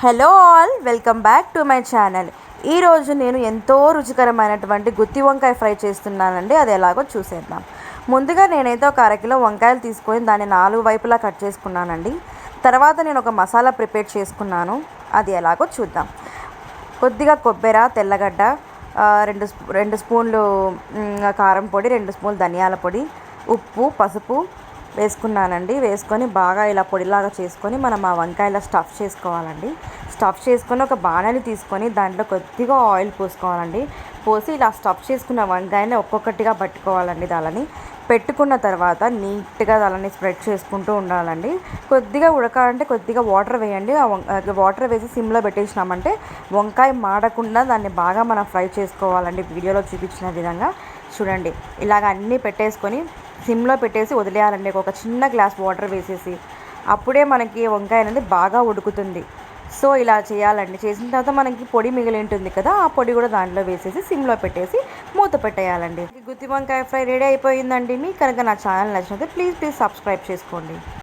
Hello all, welcome back to my channel. ఈరోజు నేను ఎంతో రుచికరమైనటువంటి గుత్తి వంకాయ ఫ్రై చేస్తున్నానండి. అది ఎలాగో చూసేద్దాం. ముందుగా నేనైతే ఒక అరకిలో వంకాయలు తీసుకొని దాన్ని 4 వైపులా కట్ చేసుకున్నానండి. తర్వాత నేను ఒక మసాలా ప్రిపేర్ చేసుకున్నాను. అది ఎలాగో చూద్దాం. కొద్దిగా కొబ్బరి, తెల్లగడ్డ, 2 స్పూన్లు కారం పొడి, 2 స్పూన్లు ధనియాల పొడి, ఉప్పు, పసుపు వేసుకున్నానండి. వేసుకొని బాగా ఇలా పొడిలాగా చేసుకొని మనం ఆ వంకాయల స్టఫ్ చేసుకోవాలండి. స్టఫ్ చేసుకొని ఒక బాణలి తీసుకొని దాంట్లో కొద్దిగా ఆయిల్ పోసుకోవాలండి. పోసి ఇలా స్టఫ్ చేసుకున్న వంకాయని ఒక్కొక్కటిగా పట్టుకోవాలండి. దానిని పెట్టుకున్న తర్వాత నీట్గా దానిని స్ప్రెడ్ చేసుకుంటూ ఉండాలండి. కొద్దిగా ఉడకాలంటే కొద్దిగా వాటర్ వేయండి. వాటర్ వేసి సిమ్లో పెట్టేసినామంటే వంకాయ మాడకుండా దాన్ని బాగా మనం ఫ్రై చేసుకోవాలండి. వీడియోలో చూపించిన విధంగా చూడండి. ఇలాగ అన్నీ పెట్టేసుకొని సిమ్లో పెట్టేసి వదిలేయాలండి. ఒక చిన్న గ్లాస్ వాటర్ వేసేసి అప్పుడే మనకి వంకాయ అనేది బాగా ఉడుకుతుంది. సో ఇలా చేయాలండి. చేసిన తర్వాత మనకి పొడి మిగిలి ఉంటుంది కదా, ఆ పొడి కూడా దాంట్లో వేసేసి సిమ్లో పెట్టేసి మూత పెట్టేయాలండి. గుత్తి వంకాయ ఫ్రై రెడీ అయిపోయిందండి. మీకు కనుక నా ఛానల్ నచ్చినట్లయితే ప్లీజ్ సబ్స్క్రైబ్ చేసుకోండి.